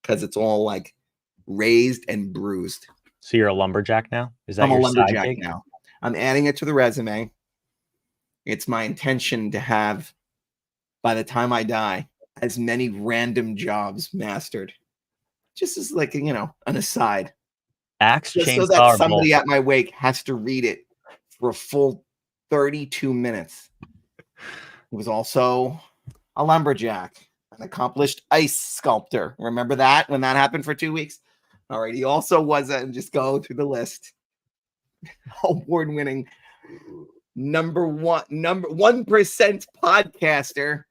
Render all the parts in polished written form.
because it's all like raised and bruised. So you're a lumberjack now? Is that I'm a your lumberjack side gig? now. I'm adding it to the resume. It's my intention to have, by the time I die, as many random jobs mastered. Just as like, an aside. Axe, Just chainsaw, so that or somebody both? at my wake has to read it for a full 32 minutes. He was also a lumberjack, an accomplished ice sculptor. Remember that when that happened for 2 weeks? All right. He also was just go through the list. Award-winning number 1% podcaster.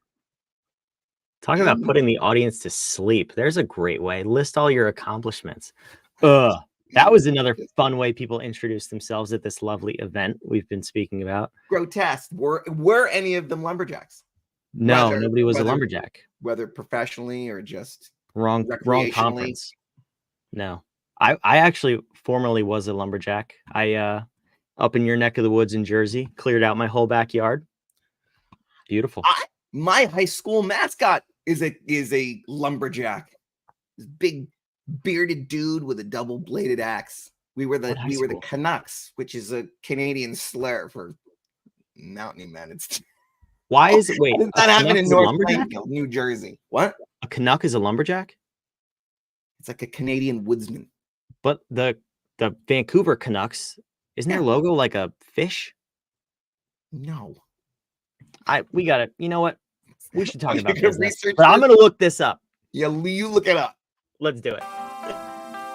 Talking about putting the audience to sleep. There's a great way. List all your accomplishments. That was another fun way people introduce themselves at this lovely event we've been speaking about. Grotesque. Were any of them lumberjacks? No, nobody was a lumberjack. Whether professionally or just wrong conference. No. I actually formerly was a lumberjack. I up in your neck of the woods in Jersey, cleared out my whole backyard. Beautiful. My high school mascot is a lumberjack. This big bearded dude with a double-bladed axe. We were the Canucks, which is a Canadian slur for mountain men. Why is it? Wait, that happened in North Plainfield, New Jersey. What? A Canuck is a lumberjack? It's like a Canadian woodsman. But the Vancouver Canucks, isn't their logo like a fish? No. We got it. You know what? We should talk about business. But I'm going to look this up. Yeah, you look it up. Let's do it.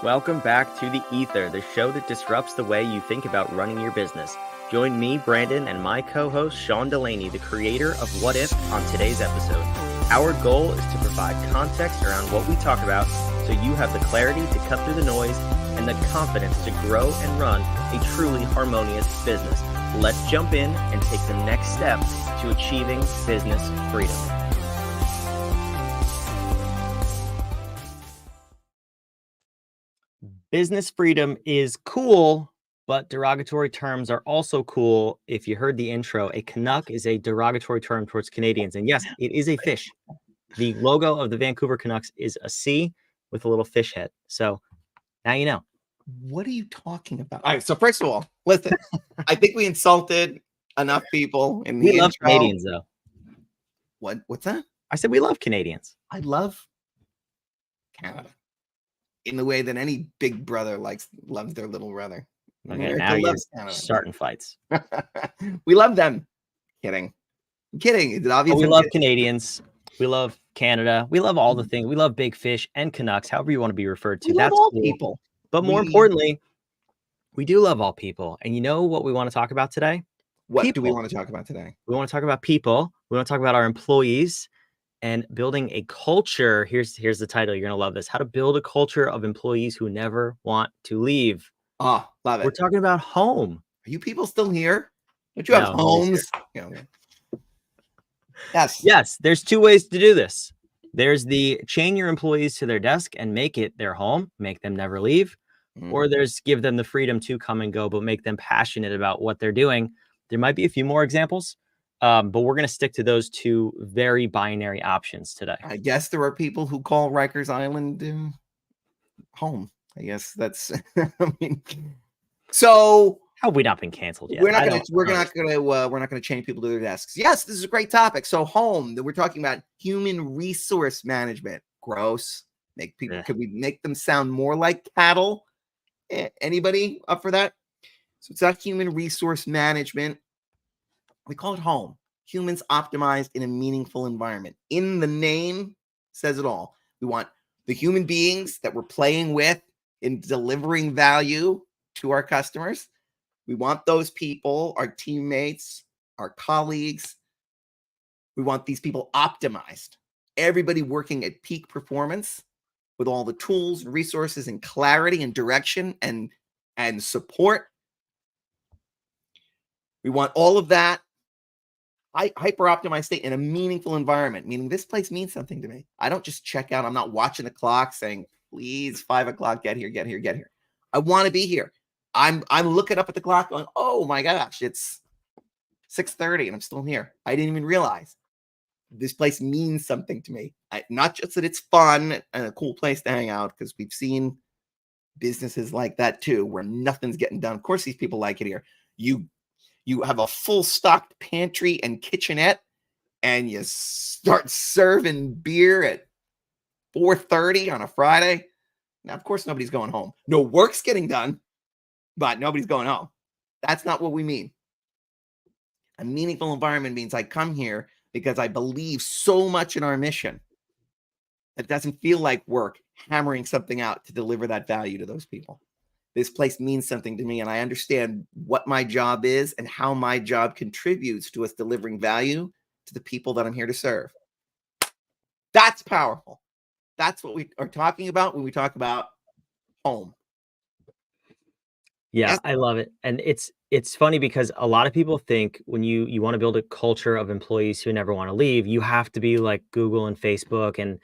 Welcome back to The Ether, the show that disrupts the way you think about running your business. Join me, Brandon, and my co-host, Sean Delaney, the creator of What If, on today's episode. Our goal is to provide context around what we talk about so you have the clarity to cut through the noise and the confidence to grow and run a truly harmonious business. Let's jump in and take the next step to achieving business freedom. Business freedom is cool, but derogatory terms are also cool. If you heard the intro, a Canuck is a derogatory term towards Canadians. And yes, it is a fish. The logo of the Vancouver Canucks is a C with a little fish head. So now you know. What are you talking about? All right. So first of all, listen, I think we insulted enough people in the intro. We love Canadians, though. What's that? I said we love Canadians. I love Canada in the way that any big brother loves their little brother. Okay, now you're starting fights. We love them. I'm kidding. It's obviously we love Canadians. We love Canada. We love all the things. We love Big Fish and Canucks, however you want to be referred to. That's all people. But more importantly, we do love all people. And you know what we want to talk about today? What do we want to talk about today? We want to talk about people. We want to talk about our employees and building a culture. Here's the title. You're going to love this. How to build a culture of employees who never want to leave. Oh, love it. We're talking about home. Are you people still here? Don't you have homes? Yes. Yes. There's two ways to do this. There's the chain your employees to their desk and make it their home, make them never leave. Or there's give them the freedom to come and go, but make them passionate about what they're doing. There might be a few more examples, but we're going to stick to those two very binary options today. I guess there are people who call Rikers Island home. I guess that's, so how have we not been canceled yet? We're not going to chain people to their desks. Yes, this is a great topic. So home, that we're talking about human resource management. Gross. Could we make them sound more like cattle? Anybody up for that? So it's not human resource management. We call it home. Humans optimized in a meaningful environment. In the name says it all. We want the human beings that we're playing with in delivering value to our customers. We want those people, our teammates, our colleagues. We want these people optimized. Everybody working at peak performance with all the tools, resources, and clarity and direction and support. We want all of that hyper-optimized state in a meaningful environment, meaning this place means something to me. I don't just check out. I'm not watching the clock saying, please, 5 o'clock, get here. I want to be here. I'm looking up at the clock going, oh my gosh, it's 6:30 and I'm still here. I didn't even realize. this place means something to me. Not just that it's fun and a cool place to hang out, because we've seen businesses like that too, where nothing's getting done. Of course, these people like it here. You have a full stocked pantry and kitchenette, and you start serving beer at 4:30 on a Friday. Now, of course, nobody's going home. No work's getting done, but nobody's going home. That's not what we mean. A meaningful environment means I come here because I believe so much in our mission. It doesn't feel like work, hammering something out to deliver that value to those people. This place means something to me, and I understand what my job is and how my job contributes to us delivering value to the people that I'm here to serve. That's powerful. That's what we are talking about when we talk about home. Yeah, I love it. And it's funny because a lot of people think when you want to build a culture of employees who never want to leave, you have to be like Google and Facebook and,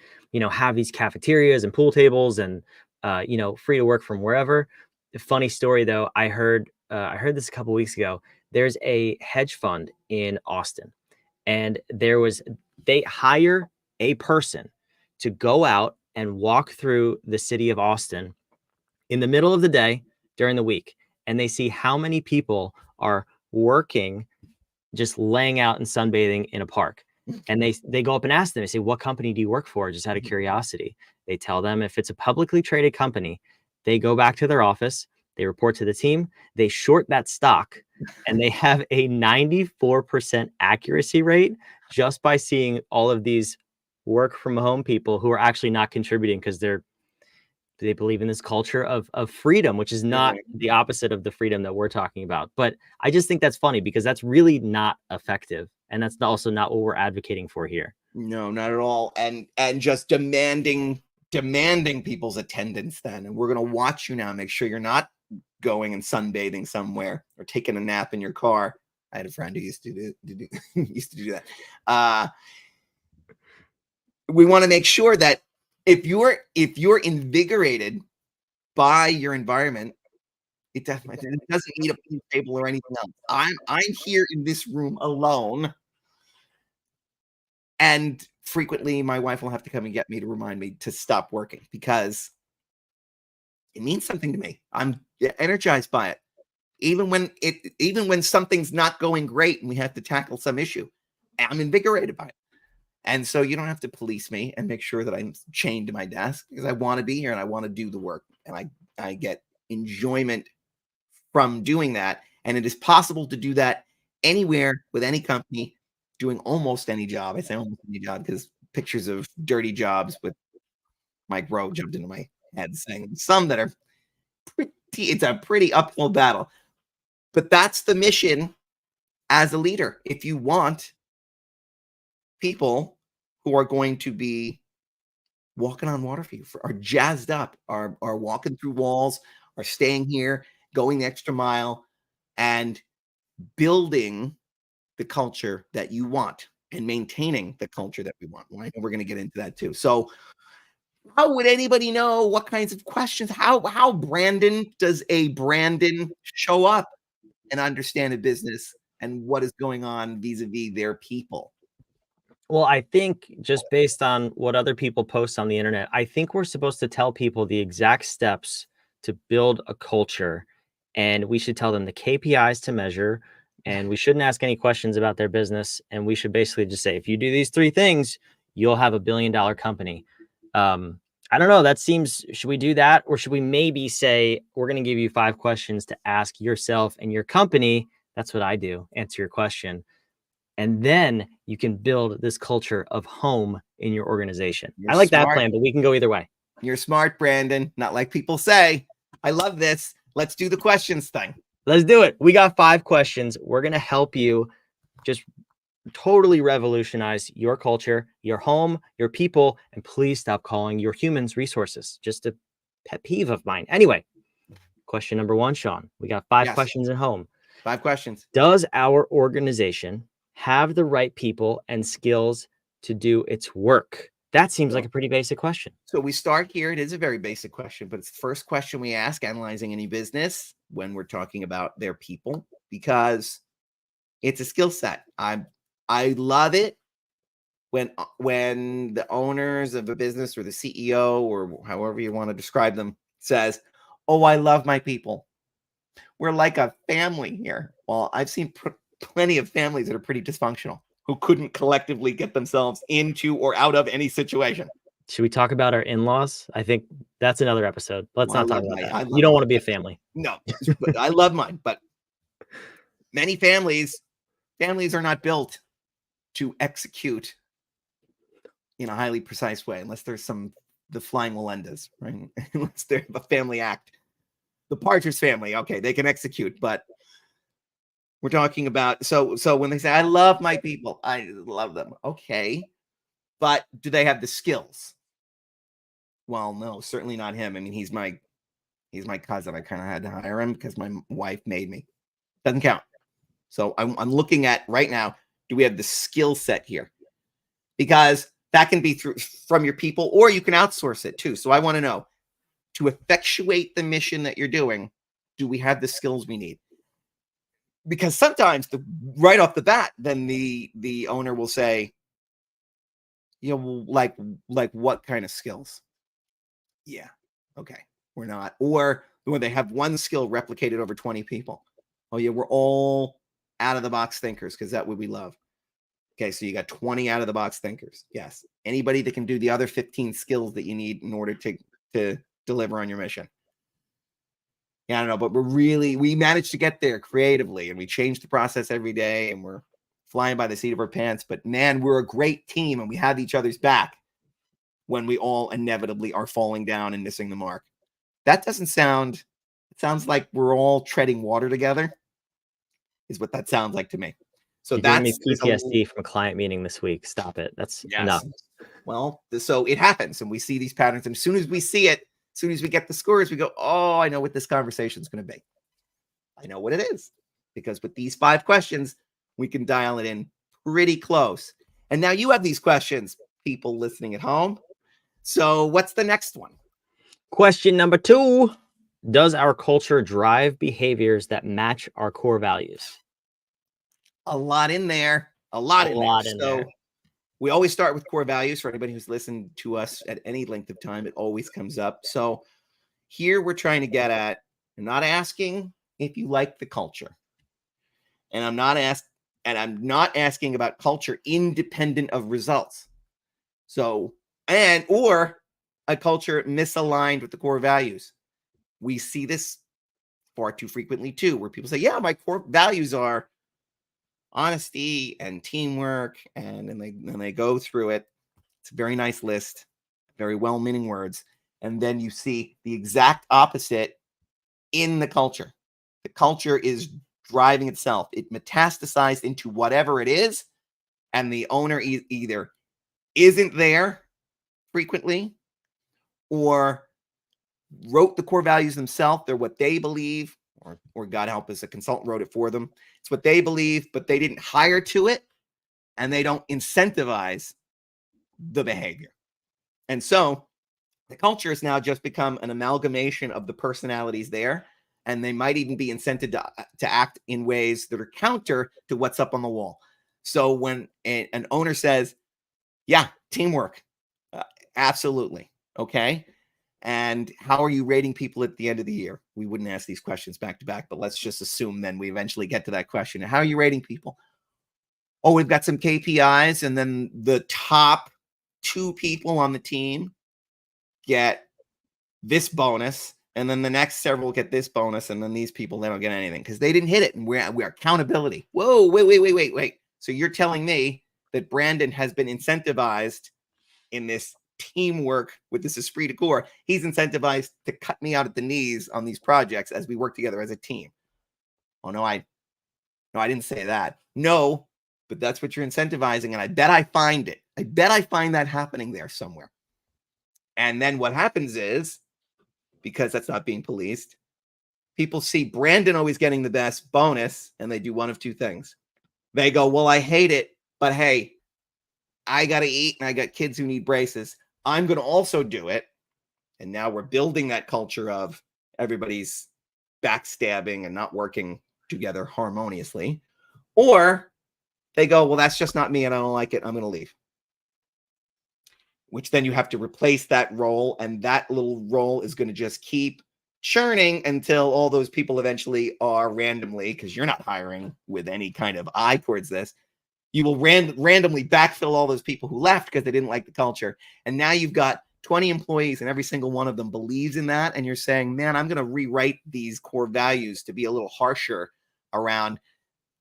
have these cafeterias and pool tables and, free to work from wherever. Funny story though, I heard this a couple weeks ago. There's a hedge fund in Austin, and they hire a person to go out and walk through the city of Austin in the middle of the day during the week, and they see how many people are working, just laying out and sunbathing in a park. And they go up and ask them, they say, what company do you work for? Just out of curiosity. They tell them if it's a publicly traded company, they go back to their office, they report to the team, they short that stock, and they have a 94% accuracy rate just by seeing all of these work from home people who are actually not contributing because they believe in this culture of freedom, which is not the opposite of the freedom that we're talking about. But I just think that's funny because that's really not effective. And that's also not what we're advocating for here. No, not at all. And just demanding people's attendance then. And we're going to watch you now, make sure you're not going and sunbathing somewhere or taking a nap in your car. I had a friend who used to do that. We want to make sure that if you're invigorated by your environment, it doesn't need a pool table or anything else. I'm here in this room alone, and frequently my wife will have to come and get me to remind me to stop working because it means something to me. I'm energized by it. Even when something's not going great and we have to tackle some issue, I'm invigorated by it. And so you don't have to police me and make sure that I'm chained to my desk because I want to be here and I want to do the work. And I get enjoyment from doing that. And it is possible to do that anywhere with any company doing almost any job. I say almost any job because pictures of dirty jobs with Mike Rowe jumped into my head saying some that are it's a pretty uphill battle. But that's the mission as a leader. If you want people who are going to be walking on water for you, are jazzed up, are walking through walls, are staying here, going the extra mile, and building the culture that you want and maintaining the culture that we want. Well, I know we're going to get into that too. So how would anybody know what kinds of questions? How Brandon does a Brandon show up and understand a business and what is going on vis-a-vis their people? Well, I think just based on what other people post on the internet, I think we're supposed to tell people the exact steps to build a culture, and we should tell them the KPIs to measure, and we shouldn't ask any questions about their business. And we should basically just say, if you do these 3 things, you'll have $1 billion company. I don't know. Should we do that? Or should we maybe say, we're going to give you 5 questions to ask yourself and your company? That's what I do. Answer your question. And then you can build this culture of home in your organization. I like that plan, but we can go either way. You're smart, Brandon. Not like people say. I love this. Let's do the questions thing. Let's do it. We got 5 questions. We're going to help you just totally revolutionize your culture, your home, your people, and please stop calling your humans resources. Just a pet peeve of mine. Anyway, question number 1, Sean. We got 5 questions at home. 5 questions. Does our organization have the right people and skills to do its work? That seems like a pretty basic question. So we start here. It is a very basic question, but it's the first question we ask analyzing any business when we're talking about their people, because it's a skill set. I love it when the owners of a business or the CEO or however you want to describe them says, "Oh, I love my people. We're like a family here." Well, I've seen plenty of families that are pretty dysfunctional who couldn't collectively get themselves into or out of any situation. Should we talk about our in-laws? I think that's another episode. Let's Well, not talk about that. I You love don't mine. want to be a family. No, but I love mine. But many families are not built to execute in a highly precise way, unless there's the flying Melendez, right? Unless they're a family act. The Partridge Family, okay, they can execute, but we're talking about so when they say I love my people, I love them, okay, but do they have the skills? Well, no, certainly not him. I mean, he's my cousin. I kind of had to hire him because my wife made me. Doesn't count. So I'm looking at right now, do we have the skill set here? Because that can be from your people, or you can outsource it too. So I want to know, to effectuate the mission that you're doing, do we have the skills we need? Because sometimes right off the bat, then the owner will say, well, like what kind of skills? Yeah, okay, we're not. Or when they have one skill replicated over 20 people. Oh yeah, we're all out of the box thinkers because that's what we love. Okay, so you got 20 out of the box thinkers. Yes. Anybody that can do the other 15 skills that you need in order to deliver on your mission. Yeah, I don't know, but we managed to get there creatively, and we change the process every day, and we're flying by the seat of our pants. But man, we're a great team, and we have each other's back when we all inevitably are falling down and missing the mark. That doesn't sound, it sounds like we're all treading water together, is what that sounds like to me. So You're giving me PTSD from a client meeting this week. Stop it. That's enough. Well, so it happens, and we see these patterns, and as soon as we see it, as soon as we get the scores, we go, oh, I know what this conversation is going to be. I know what it is, because with these 5 questions, we can dial it in pretty close. And now you have these questions, people listening at home. So what's the next one? Question number 2. Does our culture drive behaviors that match our core values? A lot in there. A lot in there. We always start with core values. For anybody who's listened to us at any length of time, it always comes up. So here we're trying to get at, I'm not asking if you like the culture. And I'm not asking about culture independent of results. So, or a culture misaligned with the core values. We see this far too frequently too, where people say, yeah, my core values are honesty and teamwork, and then they go through it. It's a very nice list, very well-meaning words, and then you see the exact opposite in the culture. The culture is driving itself. It metastasized into whatever it is, and the owner either isn't there frequently or wrote the core values themselves. They're what they believe, or God help us, a consultant wrote it for them. It's what they believe, but they didn't hire to it, and they don't incentivize the behavior. And so the culture has now just become an amalgamation of the personalities there, and they might even be incented to act in ways that are counter to what's up on the wall. So when an owner says, yeah, teamwork, absolutely, okay, and how are you rating people at the end of the year? We wouldn't ask these questions back to back, but let's just assume then we eventually get to that question. How are you rating people? Oh, we've got some KPIs, and then the top 2 people on the team get this bonus, and then the next several get this bonus, and then these people, they don't get anything because they didn't hit it. And we're accountability. Whoa, wait. So you're telling me that Brandon has been incentivized in this teamwork with this esprit de corps? He's incentivized to cut me out at the knees on these projects as we work together as a team. Oh, no, I didn't say that. No, but that's what you're incentivizing, and I bet I find it. I bet I find that happening there somewhere. And then what happens is, because that's not being policed, people see Brandon always getting the best bonus, and they do one of 2 things. They go, well, I hate it, but hey, I got to eat, and I got kids who need braces. I'm going to also do it. And now we're building that culture of everybody's backstabbing and not working together harmoniously. Or they go, well, that's just not me, and I don't like it. I'm going to leave. which then you have to replace that role. And that little role is going to just keep churning until all those people eventually are randomly, because you're not hiring with any kind of eye towards this. You will randomly backfill all those people who left because they didn't like the culture. And now you've got 20 employees and every single one of them believes in that. And you're saying, man, I'm going to rewrite these core values to be a little harsher around,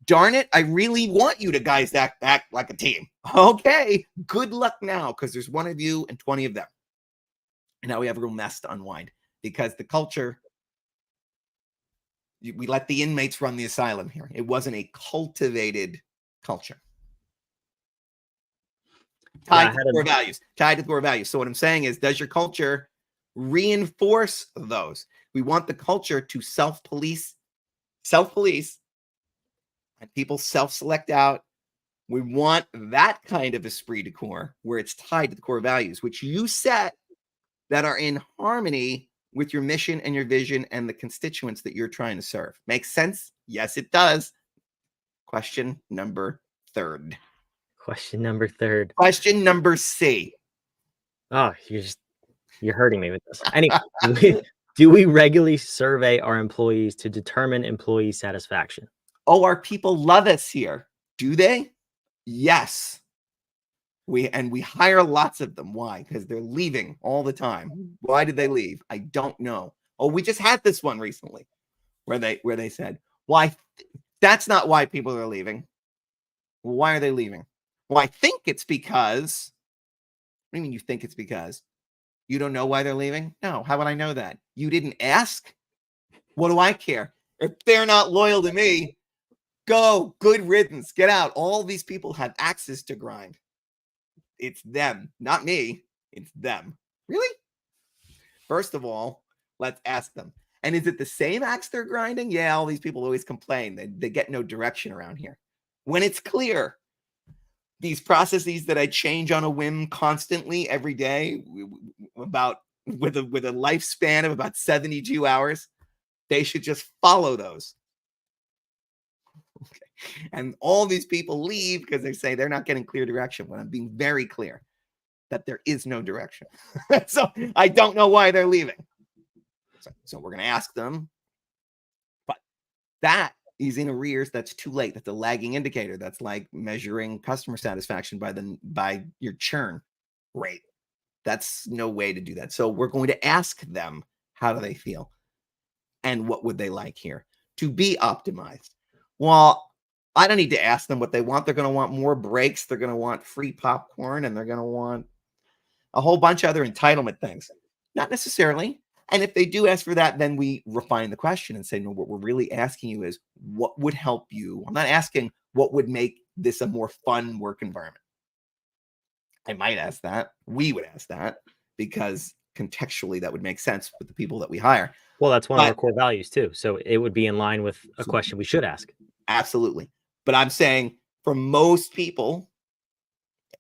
darn it, I really want you to guys act like a team. Okay, good luck now, because there's one of you and 20 of them. And now we have a real mess to unwind, because the culture, we let the inmates run the asylum here. It wasn't a cultivated culture. Tied to core values. Tied to core values. So what I'm saying is, does your culture reinforce those? We want the culture to self-police, and people self-select out. We want that kind of esprit de corps where it's tied to the core values, which you set, that are in harmony with your mission and your vision and the constituents that you're trying to serve. Makes sense? Yes, it does. Question number 3. Question number 3. Question number C. Oh, you're hurting me with this. Anyway, do we regularly survey our employees to determine employee satisfaction? Oh, our people love us here. Do they? Yes. We hire lots of them. Why? Because they're leaving all the time. Why did they leave? I don't know. Oh, we just had this one recently where they said, why? That's not why people are leaving. Why are they leaving? Well, I think it's because. What do you mean you think it's because? You don't know why they're leaving? No. How would I know that? You didn't ask? What do I care? If they're not loyal to me, go. Good riddance. Get out. All these people have axes to grind. It's them, not me. It's them. Really? First of all, let's ask them. And is it the same axe they're grinding? Yeah, all these people always complain. They get no direction around here. When it's clear, these processes that I change on a whim constantly every day, about with a lifespan of about 72 hours, they should just follow those. Okay. And all these people leave because they say they're not getting clear direction, when I'm being very clear that there is no direction. So I don't know why they're leaving. So we're going to ask them. But that is in arrears. That's too late. That's a lagging indicator. That's like measuring customer satisfaction by your churn rate. That's no way to do that. So we're going to ask them, how do they feel? And what would they like here to be optimized? Well, I don't need to ask them what they want. They're going to want more breaks. They're going to want free popcorn, and they're going to want a whole bunch of other entitlement things. Not necessarily. And if they do ask for that, then we refine the question and say, no, what we're really asking you is, what would help you? I'm not asking what would make this a more fun work environment. I might ask that. We would ask that, because contextually that would make sense with the people that we hire. Well, that's one of our core values too. So it would be in line with a question we should ask. Absolutely. But I'm saying, for most people,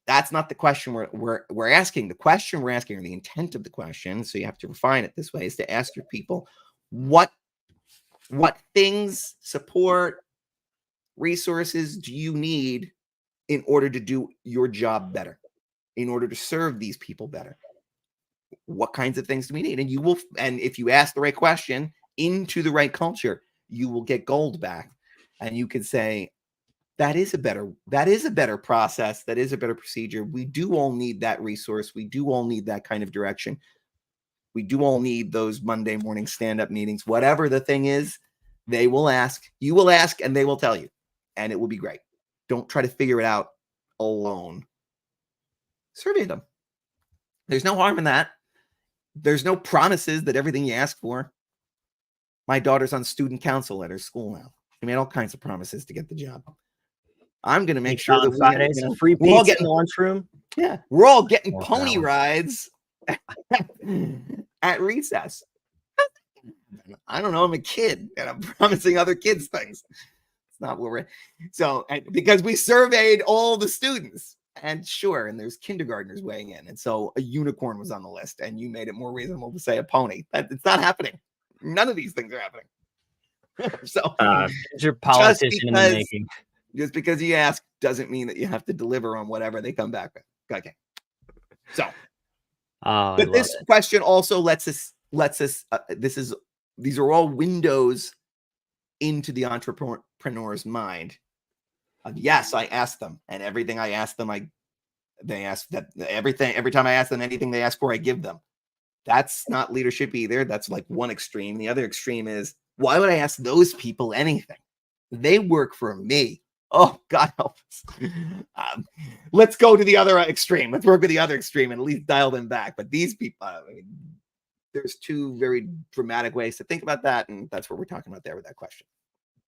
that's not the question we're asking. The question we're asking, or the intent of the question, so you have to refine it this way, is to ask your people, what things, support, resources do you need in order to do your job better, in order to serve these people better? What kinds of things do we need? And if you ask the right question into the right culture, you will get gold back. And you can say, that is a better process. That is a better procedure. We do all need that resource. We do all need that kind of direction. We do all need those Monday morning stand-up meetings. Whatever the thing is, they will ask. You will ask, and they will tell you. And it will be great. Don't try to figure it out alone. Survey them. There's no harm in that. There's no promises that everything you ask for. My daughter's on student council at her school now. She made all kinds of promises to get the job. I'm going to make sure that Fridays, free pizza in the lunchroom. Yeah, we're all getting pony rides at recess. I don't know. I'm a kid, and I'm promising other kids things. It's not what we're. So, because we surveyed all the students, and sure, and there's kindergartners weighing in, and so a unicorn was on the list, and you made it more reasonable to say a pony. It's not happening. None of these things are happening. So, you're a politician in the making. Just because you ask doesn't mean that you have to deliver on whatever they come back with. Okay. So I But love this it. question also lets us these are all windows into the entrepreneur's mind. Yes, I asked them, and everything I asked them, they ask that everything. Every time I ask them anything they ask for, I give them. That's not leadership either. That's like one extreme. The other extreme is, why would I ask those people anything? They work for me. Oh, God help us. Let's go to the other extreme. Let's work with the other extreme and at least dial them back. But these people, I mean, there's two very dramatic ways to think about that. And that's what we're talking about there with that question.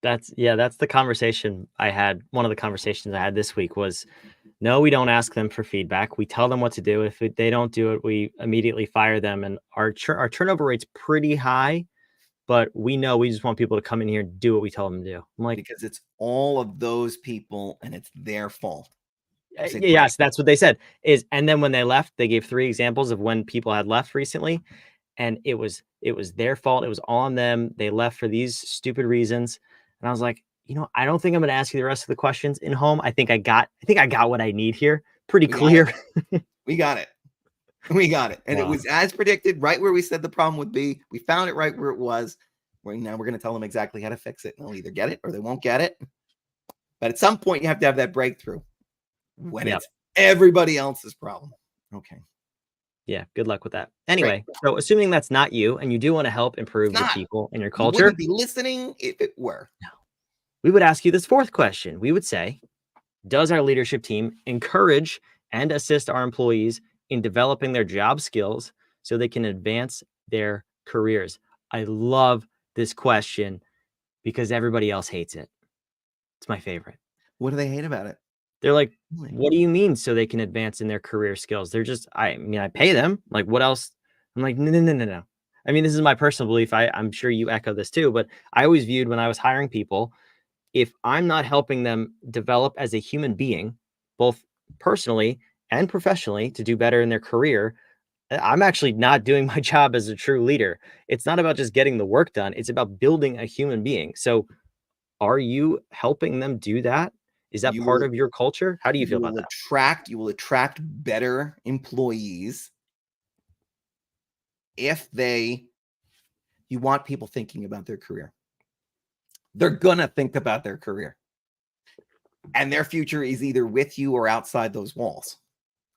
That's the conversation I had. One of the conversations I had this week was, no, we don't ask them for feedback. We tell them what to do. If they don't do it, we immediately fire them. And our turnover rate's pretty high, but we know we just want people to come in here and do what we tell them to do. I'm like, because it's all of those people and it's their fault. yes, that's what they said. And then when they left, they gave 3 examples of when people had left recently, and it was their fault. It was on them. They left for these stupid reasons. And I was like, I don't think I'm going to ask you the rest of the questions in home. I think I got what I need here. Pretty clear. We got it. And it was as predicted, right where we said the problem would be. We found it right where it was. Now we're going to tell them exactly how to fix it. They'll either get it or they won't get it. But at some point, you have to have that breakthrough when it's everybody else's problem. Okay. Yeah, good luck with that. Anyway, so assuming that's not you and you do want to help improve the people in your culture. You wouldn't be listening if it were. No. We would ask you this 4th question. We would say, does our leadership team encourage and assist our employees in developing their job skills so they can advance their careers? I love this question because everybody else hates it. It's my favorite. What do they hate about it? They're like, what do you mean so they can advance in their career skills? They're just, I pay them. Like, what else? I'm like, no. I mean, this is my personal belief. I'm sure you echo this too, but I always viewed when I was hiring people, if I'm not helping them develop as a human being, both personally and professionally, to do better in their career, I'm actually not doing my job as a true leader. It's not about just getting the work done. It's about building a human being. So are you helping them do that? Is that part of your culture? How do you feel about that? You will attract better employees if you want people thinking about their career. They're going to think about their career. And their future is either with you or outside those walls.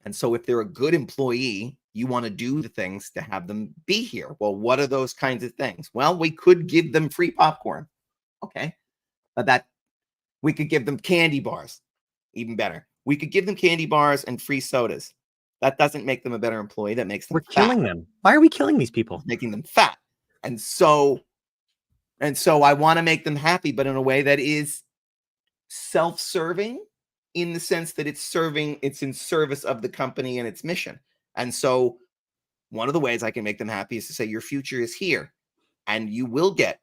And so if they're a good employee, you want to do the things to have them be here. Well, what are those kinds of things? Well, we could give them free popcorn. Okay. But we could give them candy bars. Even better. We could give them candy bars and free sodas. That doesn't make them a better employee. That makes them fat. Killing them. Why are we killing these people? Making them fat. And so I want to make them happy, but in a way that is self-serving, in the sense that it's in service of the company and its mission. And so one of the ways I can make them happy is to say, your future is here and you will get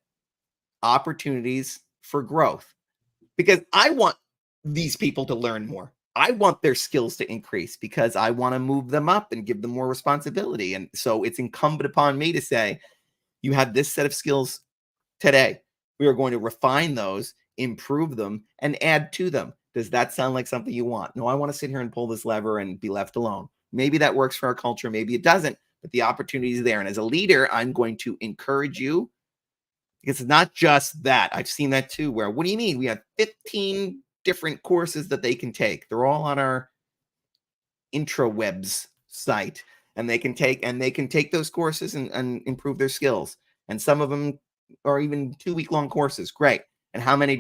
opportunities for growth, because I want these people to learn more. I want their skills to increase because I want to move them up and give them more responsibility. And so it's incumbent upon me to say, you have this set of skills today. We are going to refine those, improve them, and add to them. Does that sound like something you want? No, I want to sit here and pull this lever and be left alone. Maybe that works for our culture. Maybe it doesn't, but the opportunity is there. And as a leader, I'm going to encourage you, because it's not just that. I've seen that too, where, what do you mean? We have 15 different courses that they can take. They're all on our IntraWebs site, and they can take those courses and improve their skills. And some of them are even 2-week-long courses. Great. And how many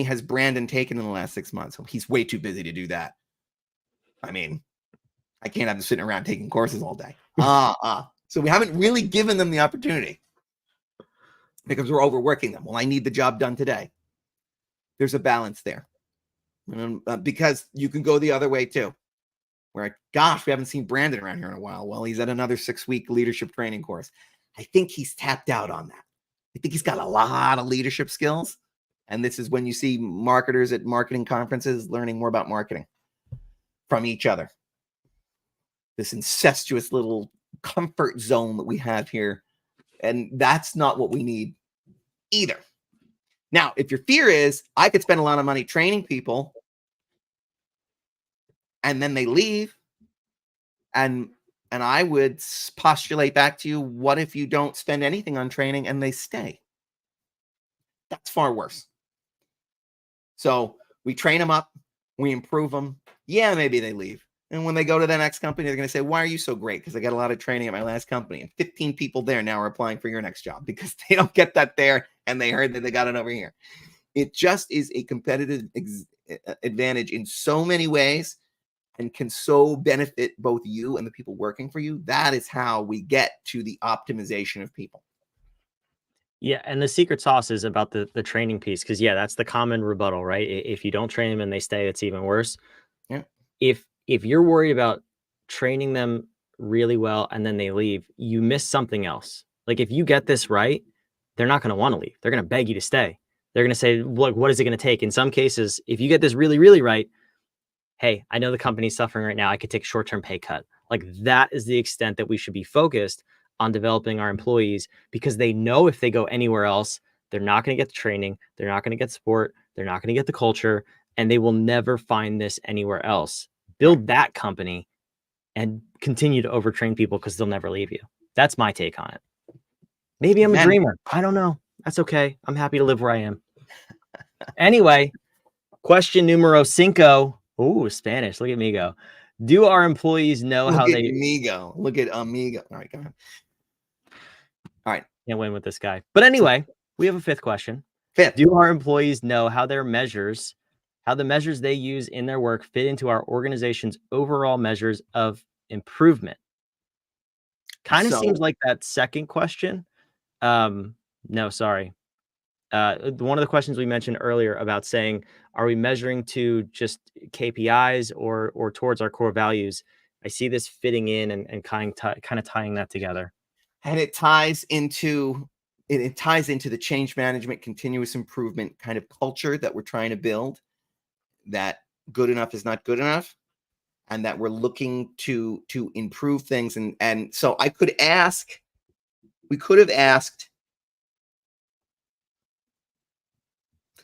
has Brandon taken in the last 6 months? Oh, he's way too busy to do that. I mean, I can't have them sitting around taking courses all day. So we haven't really given them the opportunity because we're overworking them. Well, I need the job done today. There's a balance there. Because you can go the other way too. Where, gosh, we haven't seen Brandon around here in a while. Well, he's at another 6-week leadership training course. I think he's tapped out on that. I think he's got a lot of leadership skills. And this is when you see marketers at marketing conferences learning more about marketing from each other. This incestuous little comfort zone that we have here. And that's not what we need either. Now, if your fear is, I could spend a lot of money training people and then they leave, And I would postulate back to you, what if you don't spend anything on training and they stay? That's far worse. So we train them up, we improve them. Yeah, maybe they leave. And when they go to the next company, they're going to say, why are you so great? Because I got a lot of training at my last company. And 15 people there now are applying for your next job because they don't get that there and they heard that they got it over here. It just is a competitive advantage in so many ways and can so benefit both you and the people working for you. That is how we get to the optimization of people. Yeah, and the secret sauce is about the training piece, because that's the common rebuttal, right? If you don't train them and they stay, it's even worse. Yeah. If you're worried about training them really well and then they leave, you miss something else. Like, if you get this right, they're not going to want to leave. They're going to beg you to stay. They're going to say, look, what is it going to take? In some cases, if you get this really, really right, hey, I know the company's suffering right now. I could take a short-term pay cut. Like, that is the extent that we should be focused on developing our employees, because they know if they go anywhere else, they're not going to get the training, they're not going to get support, they're not going to get the culture, and they will never find this anywhere else. Build that company and continue to overtrain people, because they'll never leave you. That's my take on it. Maybe I'm a dreamer. I don't know. That's okay. I'm happy to live where I am. Anyway, question numero 5. Ooh, Spanish. Look at me go. Do our employees know how they... Look at amigo. All right, go ahead. All right. Can't win with this guy. But anyway, we have a 5th question. 5th. Do our employees know how the measures they use in their work fit into our organization's overall measures of improvement? Kind of seems like that second question. No, sorry. One of the questions we mentioned earlier about saying, are we measuring to just KPIs or towards our core values? I see this fitting in and kind of tying that together. And it ties into the change management, continuous improvement kind of culture that we're trying to build, that good enough is not good enough, and that we're looking to improve things. And so we could have asked,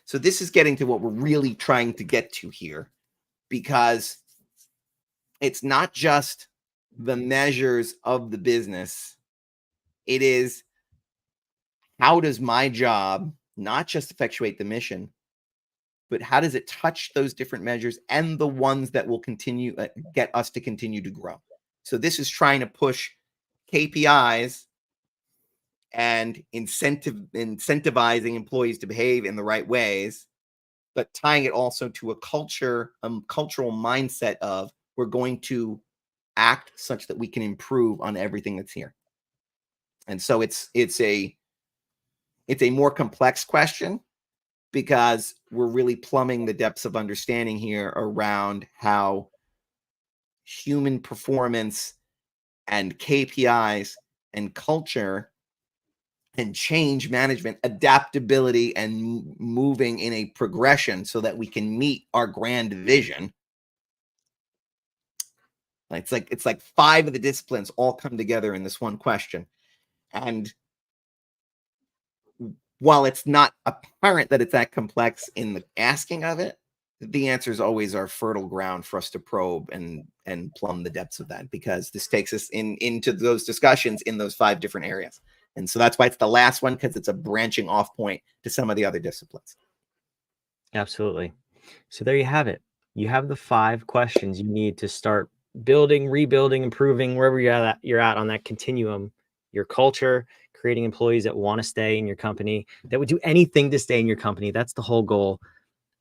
so this is getting to what we're really trying to get to here, because it's not just the measures of the business. It is, how does my job not just effectuate the mission, but how does it touch those different measures and the ones that will continue get us to continue to grow? So this is trying to push KPIs and incentivizing employees to behave in the right ways, but tying it also to a cultural mindset of, we're going to act such that we can improve on everything that's here. And so it's a more complex question, because we're really plumbing the depths of understanding here around how human performance and KPIs and culture and change management, adaptability, and moving in a progression so that we can meet our grand vision. It's like 5 of the disciplines all come together in this one question. And while it's not apparent that it's that complex in the asking of it, the answers always are fertile ground for us to probe and plumb the depths of that, because this takes us into those discussions in those 5 different areas. And so that's why it's the last one, because it's a branching off point to some of the other disciplines. Absolutely. So there you have it. You have the 5 questions you need to start building, rebuilding, improving, wherever you're at on that continuum, your culture, creating employees that want to stay in your company, that would do anything to stay in your company. That's the whole goal.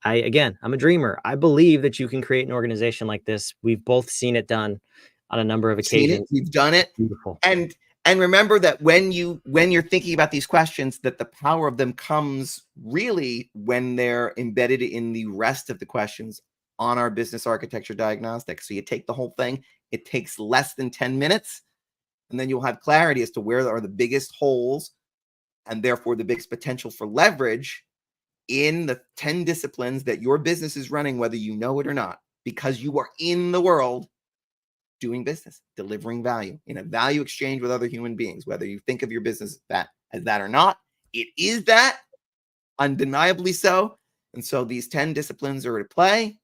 I'm a dreamer. I believe that you can create an organization like this. We've both seen it done on a number of occasions. We've done it. Beautiful. And remember that when you're thinking about these questions, that the power of them comes really when they're embedded in the rest of the questions on our business architecture diagnostic. So you take the whole thing, it takes less than 10 minutes, and then you'll have clarity as to where are the biggest holes and therefore the biggest potential for leverage in the 10 disciplines that your business is running, whether you know it or not, because you are in the world doing business, delivering value in a value exchange with other human beings, whether you think of your business as that or not. It is that, undeniably so. And so these 10 disciplines are at play.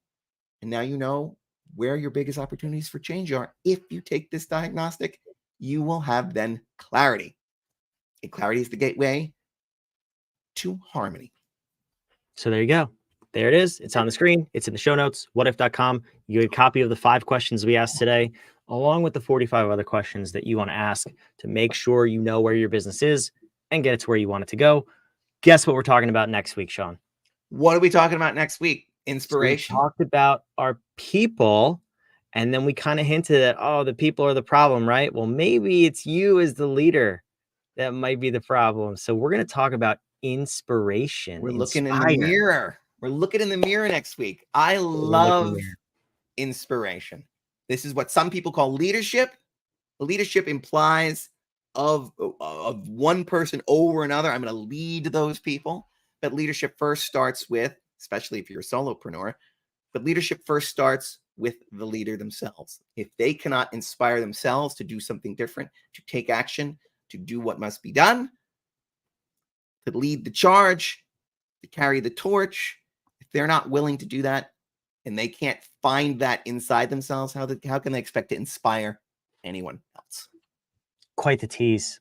And now you know where your biggest opportunities for change are. If you take this diagnostic, you will have then clarity. And clarity is the gateway to harmony. So there you go. There it is. It's on the screen. It's in the show notes, whatif.com. You get a copy of the 5 questions we asked today, along with the 45 other questions that you want to ask to make sure you know where your business is and get it to where you want it to go. Guess what we're talking about next week, Sean? What are we talking about next week? Inspiration. So we talked about our people, and then we kind of hinted at, oh, the people are the problem, right? Well, maybe it's you as the leader that might be the problem. So we're going to talk about inspiration. We're looking in the mirror. We're looking in the mirror next week. I love inspiration. This is what some people call leadership. Leadership implies of one person over another. I'm going to lead those people. But leadership first starts with, especially if you're a solopreneur, but leadership first starts with the leader themselves. If they cannot inspire themselves to do something different, to take action, to do what must be done, to lead the charge, to carry the torch, if they're not willing to do that and they can't find that inside themselves, how can they expect to inspire anyone else? Quite the tease.